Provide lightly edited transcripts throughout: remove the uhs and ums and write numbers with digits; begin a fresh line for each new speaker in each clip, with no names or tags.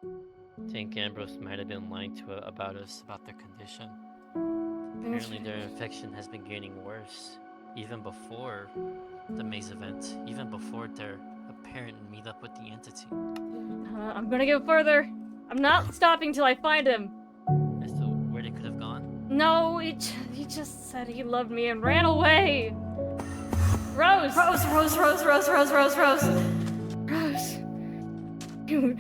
I think Ambrose might have been lying to about us, about their condition. Apparently their infection has been getting worse, even before the maze event, even before their apparent meetup with the entity.
I'm gonna go further. I'm not stopping till I find him.
As to where they could have gone?
No, he just said he loved me and ran away. Rose! Rose, Rose, Rose, Rose, Rose, Rose, Rose! Rose! You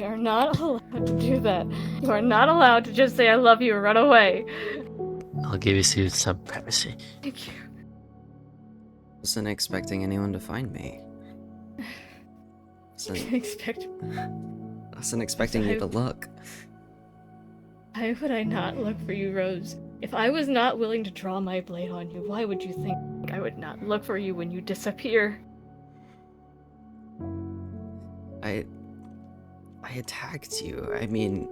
are not allowed to do that. You are not allowed to just say I love you and run away.
I'll give you some privacy.
Thank you.
Wasn't expecting anyone to find me. Wasn't expecting you to look.
Why would I not look for you, Rose? If I was not willing to draw my blade on you, why would you think I would not look for you when you disappear?
I attacked you. I mean...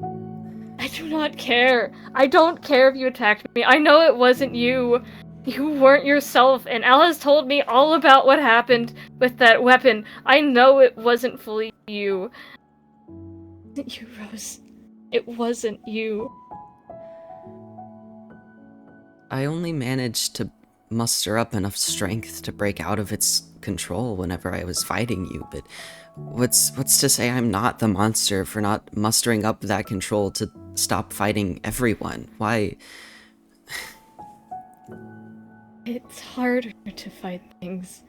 I do not care. I don't care if you attacked me. I know it wasn't you. You weren't yourself, and Alice told me all about what happened with that weapon. I know it wasn't fully you. It wasn't you, Rose. It wasn't you.
I only managed to muster up enough strength to break out of its control whenever I was fighting you, but what's to say I'm not the monster for not mustering up that control to stop fighting everyone? Why?
It's harder to fight things,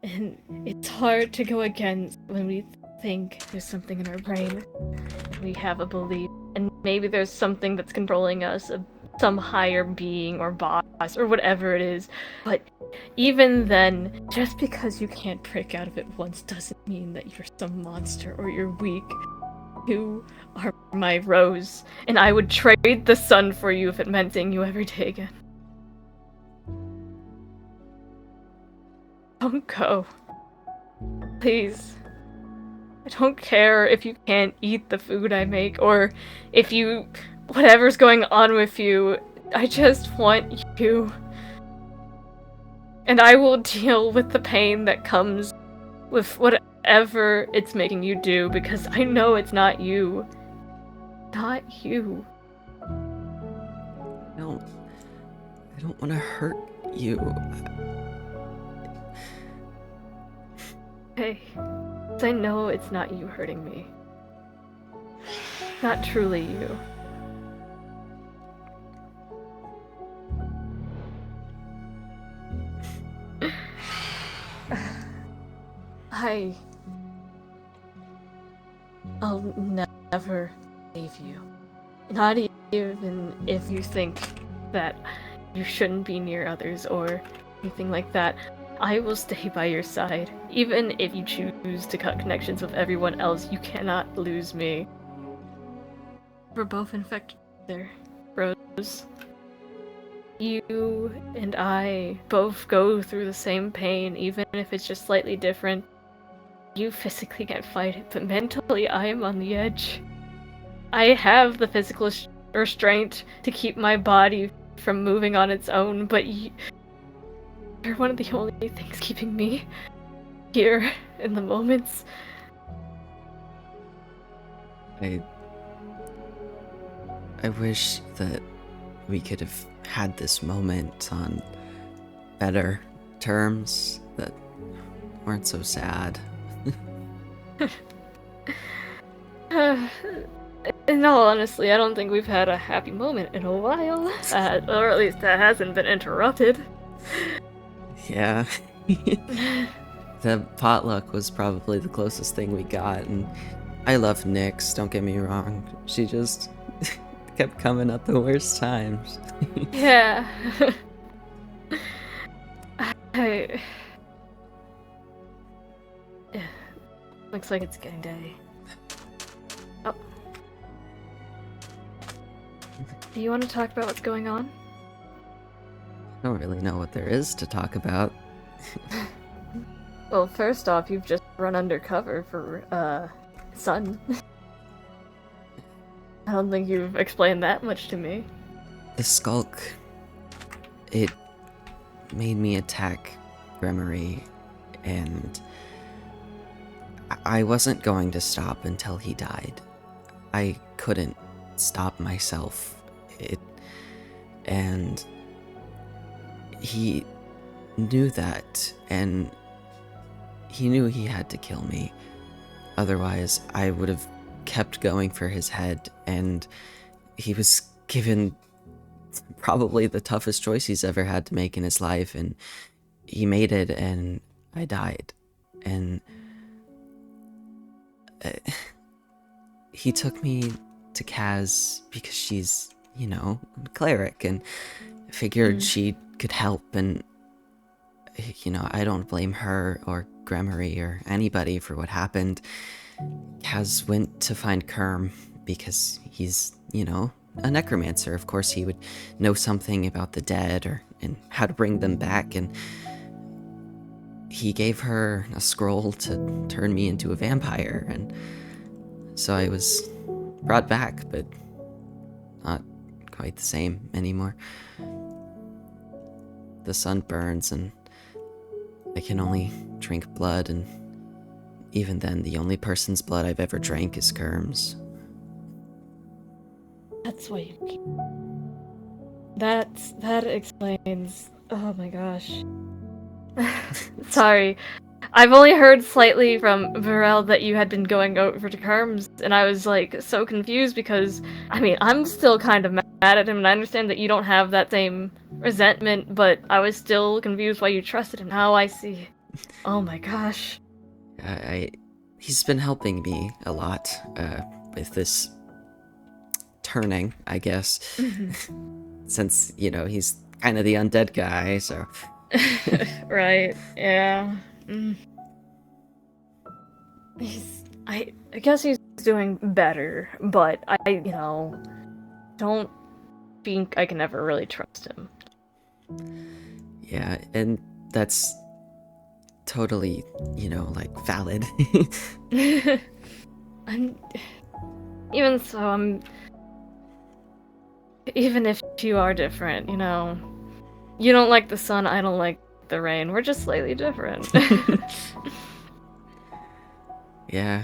and it's hard to go against when we think there's something in our brain, and we have a belief, and maybe there's something that's controlling us, some higher being or boss or whatever it is. But even then, just because you can't break out of it once doesn't mean that you're some monster or you're weak. You are my Rose, and I would trade the sun for you if it meant seeing you every day again. Don't go. Please. I don't care if you can't eat the food I make, or if you... whatever's going on with you. I just want you. And I will deal with the pain that comes with whatever it's making you do, because I know it's not you. Not you.
I don't want to hurt you.
Hey, I know it's not you hurting me. Not truly you. I'll never leave you. Not even if you think that you shouldn't be near others or anything like that. I will stay by your side. Even if you choose to cut connections with everyone else, you cannot lose me. We're both infected there, Rose. You and I both go through the same pain, even if it's just slightly different. You physically can't fight it, but mentally I am on the edge. I have the physical restraint to keep my body from moving on its own, but you're one of the only things keeping me here in the moments.
I wish that we could have had this moment on better terms that weren't so sad.
In all honesty, I don't think we've had a happy moment in a while, or at least that hasn't been interrupted.
Yeah. The potluck was probably the closest thing we got, and I love Nyx, don't get me wrong. She just kept coming at the worst times.
Yeah. Yeah. Looks like it's getting day. Oh. Do you want to talk about what's going on?
I don't really know what there is to talk about.
Well, first off, you've just run undercover for, Sun. I don't think you've explained that much to me.
The skulk, it made me attack Gremory, and I wasn't going to stop until he died. I couldn't stop myself. And he knew that, and he knew he had to kill me. Otherwise, I would have kept going for his head, and he was given probably the toughest choice he's ever had to make in his life, and he made it, and I died. And he took me to Kaz because she's, a cleric, and figured she could help, and, I don't blame her or Gremory or anybody for what happened. Kaz went to find Kerm because he's, a necromancer. Of course, he would know something about the dead and how to bring them back, and he gave her a scroll to turn me into a vampire, and so I was brought back, but not quite the same anymore. The sun burns, and I can only drink blood, and even then, the only person's blood I've ever drank is Kerm's.
That's why you keep... That explains... Oh my gosh. Sorry. I've only heard slightly from Varel that you had been going over to Kerm's, and I was, so confused because, I'm still kind of mad at him, and I understand that you don't have that same resentment, but I was still confused why you trusted him. Now I see. Oh my gosh.
He's been helping me a lot, with this turning, I guess. Since, he's kind of the undead guy, so...
Right, yeah. I guess he's doing better, but I don't think I can ever really trust him.
Yeah, and that's totally, valid.
Even so, even if you are different, you don't like the sun, I don't like the rain. We're just slightly different.
Yeah,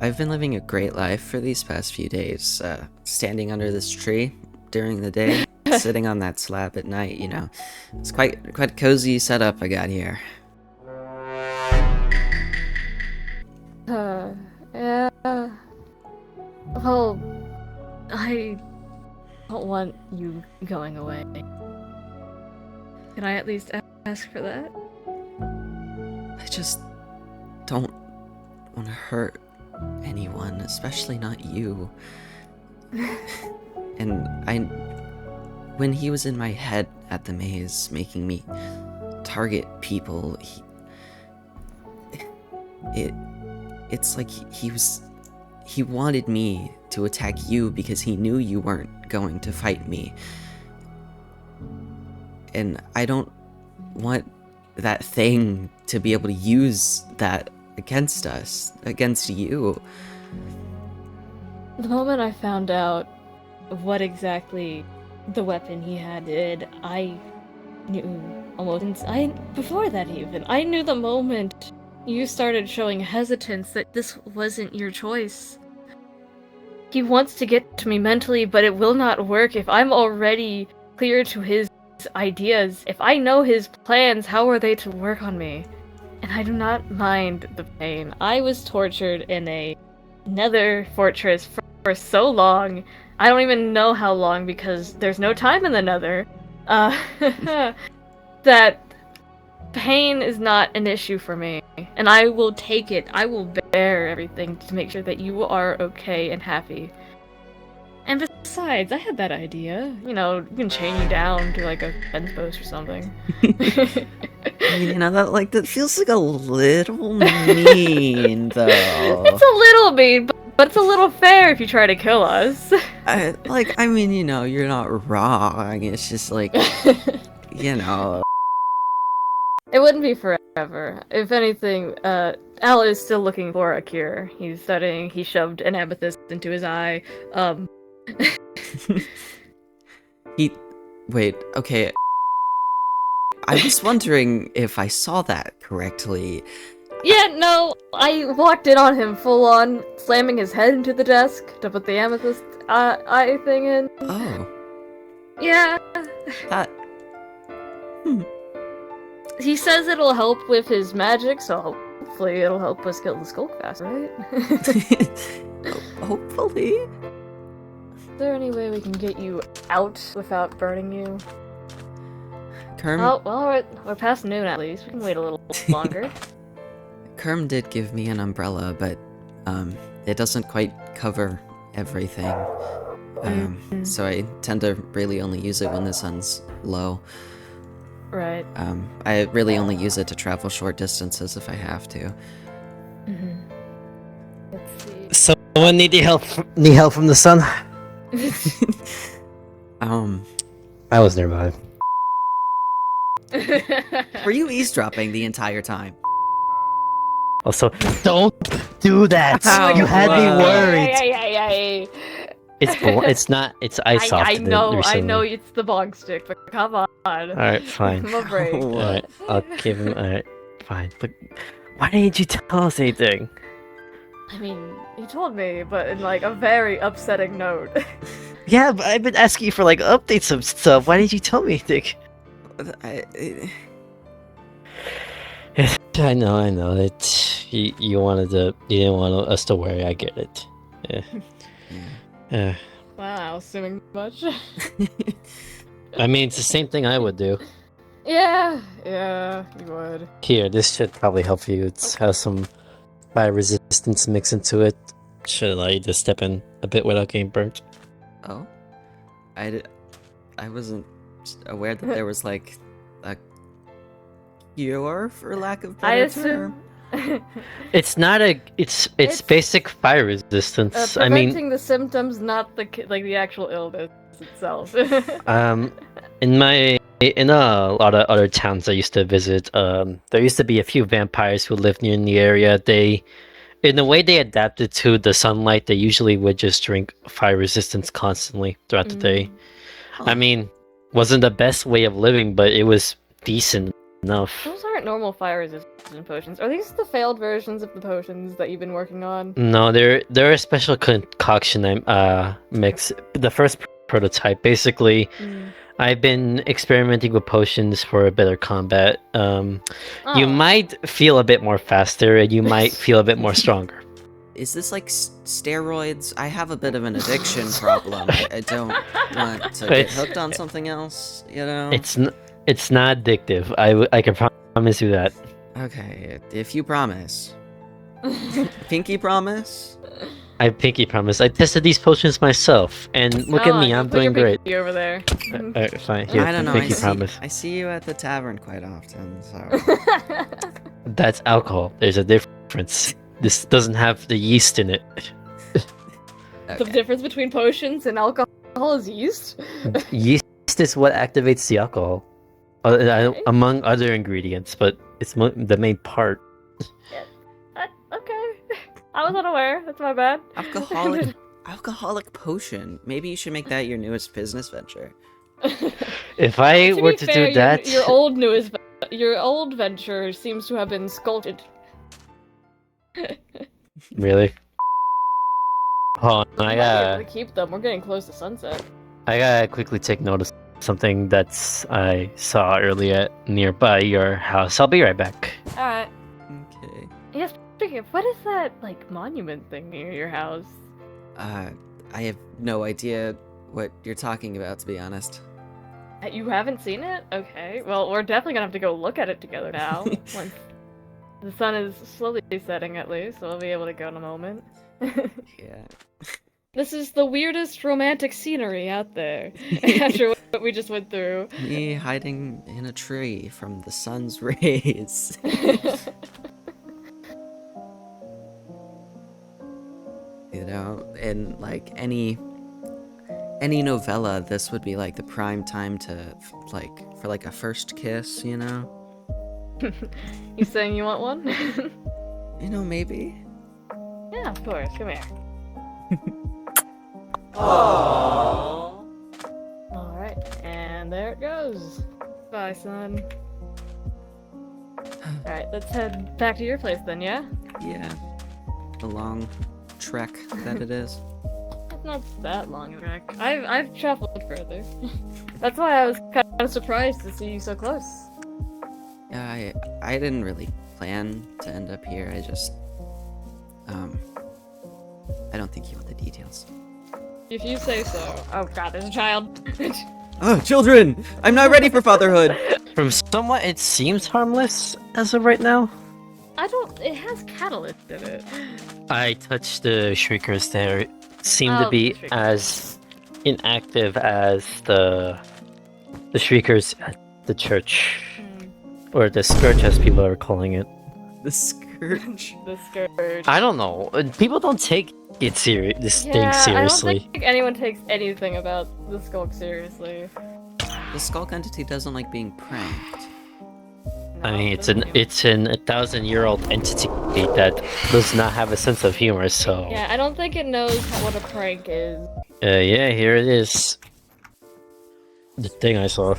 I've been living a great life for these past few days, standing under this tree during the day, sitting on that slab at night, It's quite a cozy setup I got here.
Yeah. Well, I don't want you going away. Can I at least ask for that?
I just don't want to hurt anyone, especially not you. And when he was in my head at the maze, making me target people, it's like he wanted me to attack you because he knew you weren't going to fight me. And I don't want that thing to be able to use that against us, against you.
The moment I found out what exactly the weapon he had did, I knew almost... before that even, I knew the moment you started showing hesitance that this wasn't your choice. He wants to get to me mentally, but it will not work if I'm already clear to his ideas. If I know his plans, how are they to work on me? And I do not mind the pain. I was tortured in a nether fortress for so long. I don't even know how long because there's no time in the nether. That pain is not an issue for me. And I will take it. I will bear everything to make sure that you are okay and happy. And besides, I had that idea. We can chain you down to a fence post or something.
That feels like a little mean, though.
It's a little mean, but it's a little fair if you try to kill us.
You're not wrong. It's just
It wouldn't be forever. If anything, Al is still looking for a cure. He's studying. He shoved an amethyst into his eye.
Wait, okay. I was wondering if I saw that correctly.
Yeah, no, I walked in on him full on, slamming his head into the desk to put the amethyst eye thing in.
Oh,
Yeah,
that.
he says it'll help with his magic, so hopefully it'll help us kill the skull fast, right?
Hopefully.
Is there any way we can get you out without burning you?
Kerm,
Oh, well, we're past noon at least. We can wait a little longer.
Kerm did give me an umbrella, but it doesn't quite cover everything. So I tend to really only use it when the sun's low.
Right.
I really only use it to travel short distances if I have to.
Let's see.
Someone need help? Need help from the sun? I was nearby.
Were you eavesdropping the entire time?
Also, don't do that.
Ow.
You had me
Wow.
worried.
Ay.
It's not. It's ice soft.
I know it's the bong stick, but come on.
All right, fine.
Give him a break.
What?
All right, I'll give him. All right, fine. But why didn't you tell us anything?
I mean, he told me, but in like a very upsetting note.
Yeah, but I've been asking you for like updates of stuff. Why didn't you tell me anything? I know. You wanted to. You didn't want us to worry. I get it. Yeah.
Wow, assuming much.
I mean, it's the same thing I would do.
Yeah, you would.
Here, this should probably help you. It has some fire resistance mix into it. Should allow you to step in a bit without getting burnt.
Oh? I wasn't aware that there was like a cure, for lack of
I
better term.
assume.
It's not a. It's basic fire resistance. I
Preventing
mean,
the symptoms, not the actual illness itself.
in a lot of other towns I used to visit, there used to be a few vampires who lived near in the area. In the way they adapted to the sunlight, they usually would just drink fire resistance constantly throughout the day. I mean, wasn't the best way of living, but it was decent enough.
Those aren't normal fire resistant potions. Are these the failed versions of the potions that you've been working on?
No, they're a special concoction mix. The first prototype, basically. I've been experimenting with potions for a better combat. You might feel a bit more faster, and you might feel a bit more stronger.
Is this like steroids? I have a bit of an addiction problem. I don't want to get hooked on something else, you know?
It's not addictive. I can promise you that.
Okay, if you promise. Pinky promise?
I pinky promise. I tested these potions myself, and look at me, I'm doing great.
Over there.
Alright, fine. Here,
I don't know,
pinky promise.
I see you at the tavern quite often, so...
That's alcohol. There's a difference. This doesn't have the yeast in it.
The difference between potions and alcohol is yeast?
Yeast is what activates the alcohol, among other ingredients, but it's the main part.
Okay. I was unaware. That's my bad.
Alcoholic potion. Maybe you should make that your newest business venture.
If I were to do that...
Your old venture seems to have been sculpted.
Really? Oh, I
gotta keep them. We're getting close to sunset.
I gotta quickly take note of something I saw earlier nearby your house. I'll be right back.
Alright.
Okay.
Yes, speaking of, what is that, like, monument thing near your house?
I have no idea what you're talking about, to be honest.
You haven't seen it? Okay. Well, we're definitely gonna have to go look at it together now. Once the sun is slowly setting, at least, so we'll be able to go in a moment.
Yeah.
This is the weirdest romantic scenery out there, after what we just went through.
Me hiding in a tree from the sun's rays. You know, in like any novella, this would be like the prime time to for like a first kiss, you know?
You saying you want one?
You know, maybe.
Yeah, of course. Come here.
Aww.
Alright, and there it goes. Bye, son. Alright, let's head back to your place then, yeah?
Yeah. The long trek that it is.
It's not that long a trek. I've traveled further. That's why I was kind of surprised to see you so close.
Yeah, I didn't really plan to end up here. I just I don't think you want the details.
If you say so. Oh god, there's a child.
Oh, children! I'm not ready for fatherhood.
From somewhat, it seems harmless as of right now.
It has catalyst in it.
I touched the shriekers there. It seemed to
Oh,
be
the shriekers.
as inactive as the shriekers at the church. Or the scourge, as people are calling it.
The scourge.
The scourge.
I don't know. People don't take it this thing seriously.
I don't think anyone takes anything about the skulk seriously.
The skulk entity doesn't like being pranked.
I
No,
mean,
it
it's
doesn't
an
seem-
1,000-year-old entity that does not have a sense of humor. So
Yeah, I don't think it knows what a prank is.
yeah, here it is. The thing I saw.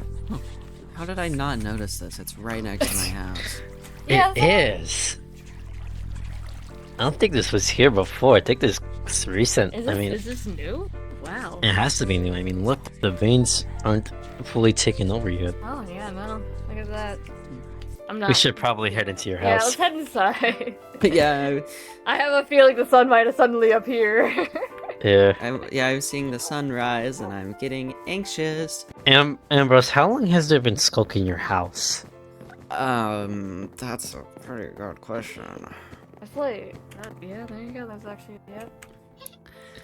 How did I not notice this? It's right next to my house.
Yeah,
It is. I don't think this was here before. I think this is recent.
Is
I
this,
mean,
is this new? Wow.
it has to be new. I mean, look, the veins aren't fully taken over yet.
Oh yeah, no. Look at that. I'm not.
We should probably head into your
Yeah,
house.
let's head inside.
Yeah,
I have a feeling the sun might have suddenly appear.
Yeah.
I'm seeing the sunrise and I'm getting anxious.
Ambrose, how long has there been skulk in your house?
That's a pretty good question.
That's like, yeah, there you go. That's actually, yeah.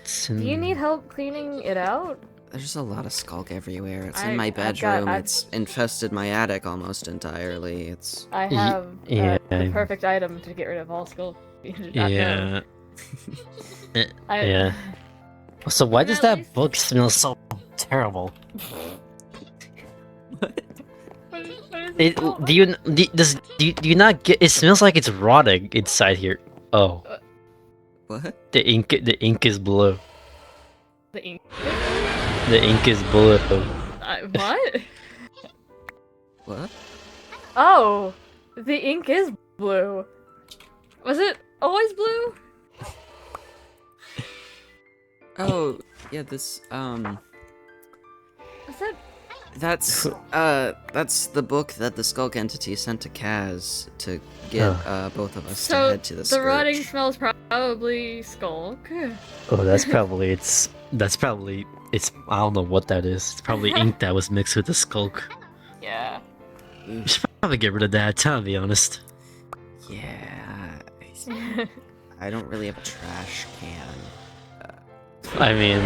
It's
Do you need help cleaning it out?
There's a lot of skulk everywhere. It's in
I-
my
I've got-
bedroom.
I've-
It's infested my attic almost entirely. It's
I have
yeah.
the perfect item to get rid of all skull. You did not know.
Yeah.
I-
Yeah. So why
At
does that
least-
book smell so terrible?
What is
It,
called?
do you not get? It smells like it's rotting inside here. Oh,
what?
the ink is blue.
The ink.
The ink is blue.
What?
What?
Oh, the ink is blue. Was it always blue?
Oh, yeah. This
Was that?
that's the book that the skulk entity sent to Kaz to get both of us to
So
head to the
the
scourge.
rotting smells probably skulk.
Oh, that's probably it's. I don't know what that is. It's probably ink that was mixed with the skulk.
Yeah.
We should probably get rid of that. To be honest.
Yeah, I don't really have a trash can.
I mean,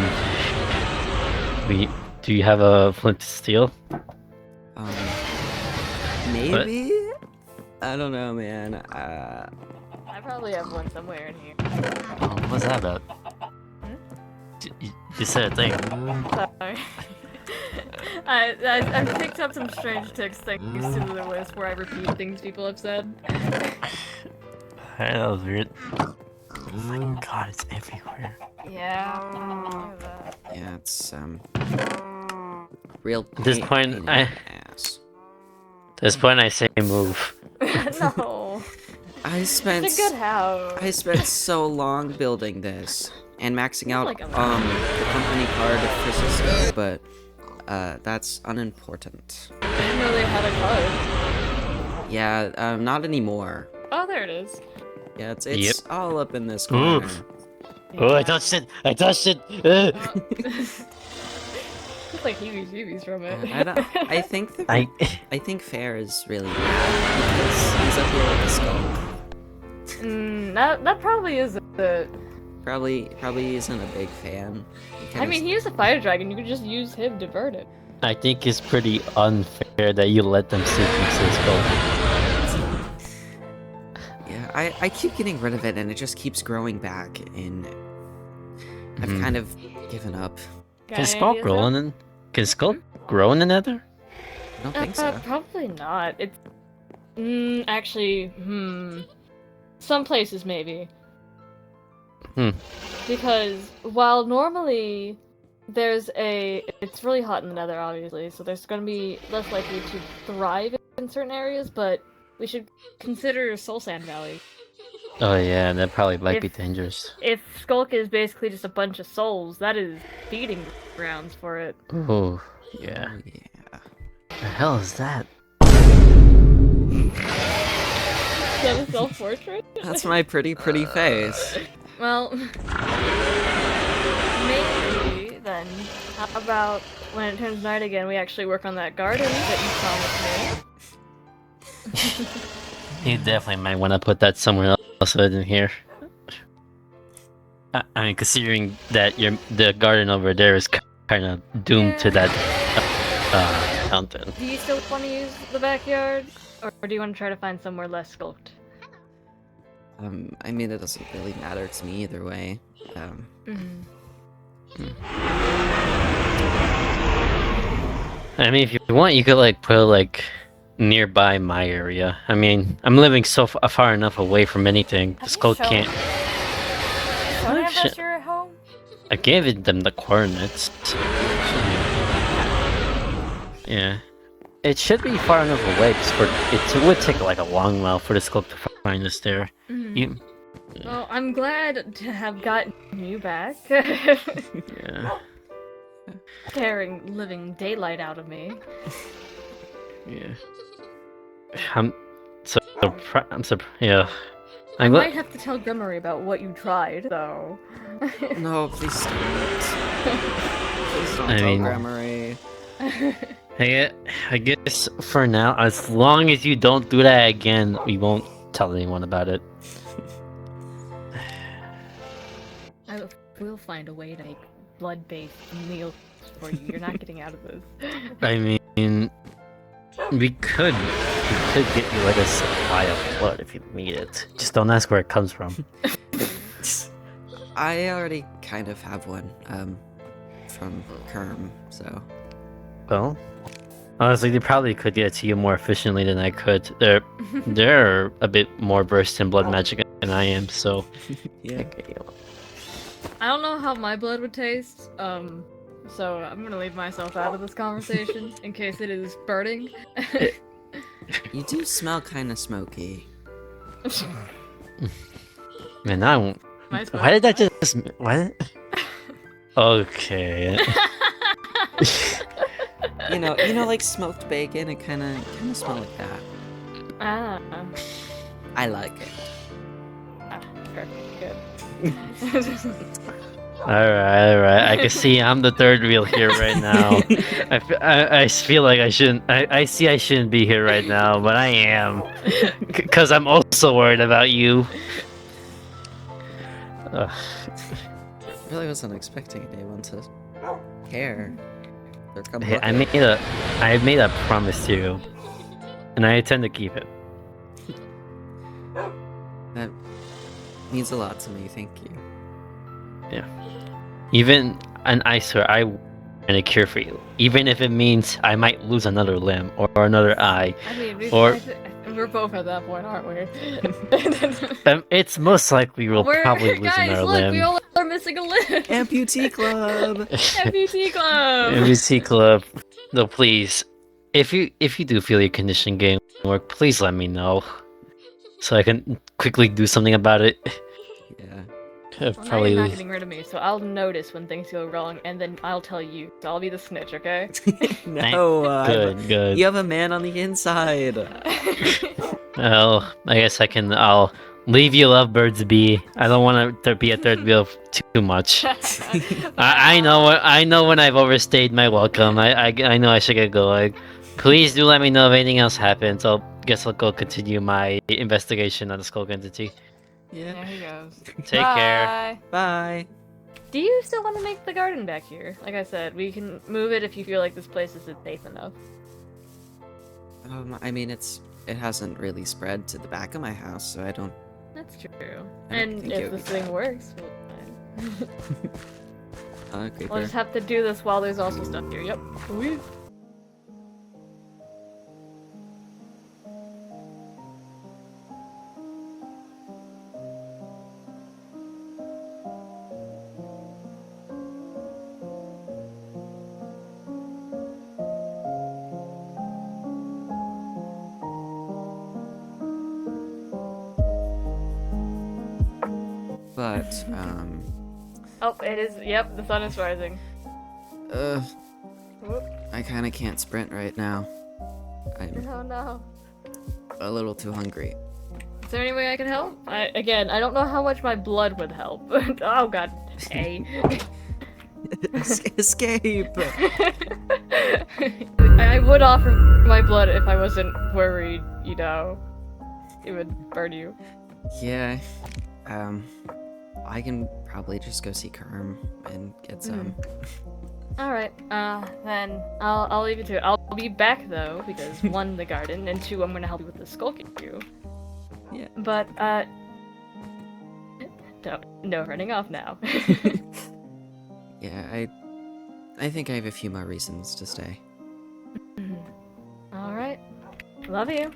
do you have a flint to steel?
Maybe. I don't know, man.
I probably have one somewhere in here.
Oh, what's that about? You said a thing.
Sorry. I picked up some strange tics thanks to the list where I repeat things people have said.
Hey, that was weird. Oh my god, it's everywhere.
Yeah. Look at that.
Yeah, it's real.
At this
pain
point,
in the ass.
At this point, I say move.
No.
I spent
It's a good house.
I spent so long building this and maxing out
Like a
the company card of Christmas, but that's unimportant.
I didn't know they had a card.
Yeah, not anymore.
Oh, there it is.
Yeah, it's
Yep.
all up in this corner.
Oof. Oh, I touched it! I touched it!
It's like heebie-jeebies from it.
I think
I
think Fair is really bad because he's up here with the skull.
That probably is it.
Probably isn't a big fan.
I mean, he is a fire dragon. You could just use him to burn it.
I think it's pretty unfair that you let them sink into the skull.
Yeah, I keep getting rid of it and it just keeps growing back and I've
Mhm.
kind of given up.
Got
Can
any
skull
ideas,
grow
though?
in? Can skull grow in the Nether?
I don't think so.
Probably not. It's actually, some places maybe.
Hmm.
Because while normally it's really hot in the Nether, obviously, so there's going to be less likely to thrive in certain areas, but we should consider Soul Sand Valley.
Oh yeah, that probably might be
If-
dangerous.
If Skulk is basically just a bunch of souls, that is feeding grounds for it.
Oh yeah.
Oh, yeah.
The hell is that?
Is that a self-portrait?
That's my pretty face.
Well, maybe then. How about when it turns night again, we actually work on that garden that you promised me?
You definitely might want to put that somewhere else other than here. I mean, considering that the garden over there is kind of doomed to that fountain.
Do you still want to use the backyard, or do you want to try to find somewhere less skulked?
I mean, it doesn't really matter to me either way.
I mean, if you want, you could like put like nearby my area. I mean, I'm living so far enough away from anything. The skull can't.
Show them
shit.
that you're at home?
I gave them the coordinates. Yeah. It should be far enough away, it would take like a long while for the skull to find us there. You,
Well, I'm glad to have gotten you back.
yeah,
Scaring living daylight out of me.
yeah. I'm yeah.
I
I'm
might have to tell Grimory about what you tried, though.
No, please don't. Please don't
I
tell
mean-
Grammary.
I guess for now, as long as you don't do that again, we won't tell anyone about it.
I will find a way to make blood-based meals for you. You're not getting out of this.
I mean, we could get you like a supply of blood if you need it. Just don't ask where it comes from.
I already kind of have one, from Kerm, so.
Well, honestly, they probably could get it to you more efficiently than I could. They're a bit more versed in blood magic than I am, so.
Yeah.
I don't know how my blood would taste, so I'm gonna leave myself out of this conversation in case it is burning.
You do smell kind of smoky.
Man, I won't. Why did that just? What? Okay.
You know, like smoked bacon. It kind of smell like that.
Ah,
I like it.
perfect, good.
Alright. I can see I'm the third wheel here right now. I feel like I shouldn't. I see I shouldn't be here right now, but I am. Because I'm also worried about you. Ugh.
Really wasn't expecting anyone to care. They're coming.
Hey, I made a promise to you, and I intend to keep it.
That means a lot to me. Thank you.
Even, and I swear, I want a cure for you. Even if it means I might lose another limb or another eye.
I mean,
Or-
we're both at that point, aren't we?
It's most likely we'll probably lose
guys,
another
look,
limb.
we all are missing a limb.
Amputee Club.
Amputee Club.
MVC Club. No, please. If you do feel your condition getting work, please let me know, so I can quickly do something about it.
Yeah.
Well, now
Probably.
you're not getting rid of me, so I'll notice when things go wrong, and then I'll tell you. So I'll be the snitch, okay?
No.
Good.
You have a man on the inside.
Well, I guess I'll leave you lovebirds be. I don't want to be a third wheel too much. I know when I've overstayed my welcome. I know I should get going. Please do let me know if anything else happens. I'll go continue my investigation on the Skull entity.
Yeah.
There he goes.
Take care.
Bye.
Bye.
Do you still want to make the garden back here? Like I said, we can move it if you feel like this place isn't safe enough.
I mean, it hasn't really spread to the back of my house, so I don't.
That's true.
I don't
And
think it
if
would
this
be
thing
bad.
works, we'll
Creeper.
just have to do this while there's also stuff here. Yep. Woo.
but,
Oh, it is. Yep, the sun is rising. Whoop.
I kinda can't sprint right now. I'm
Oh no.
a little too hungry.
Is there any way I can help? Again, I don't know how much my blood would help. Oh god. A.
Escape!
I would offer my blood if I wasn't worried, you know. It would burn you.
Yeah, I can probably just go see Kerm and get some.
Alright, then I'll leave it to it. I'll be back though, because one, the garden, and two, I'm gonna help you with the skulking you.
Yeah.
But, no running off now.
Yeah, I think I have a few more reasons to stay.
Alright. Love you.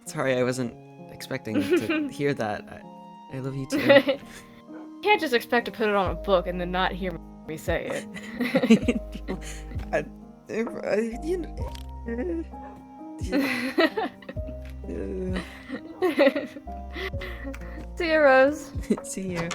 Sorry, I wasn't expecting to hear that. I love you too.
Can't just expect to put it on a book and then not hear me say
You know,
it. See you, Rose.
see you.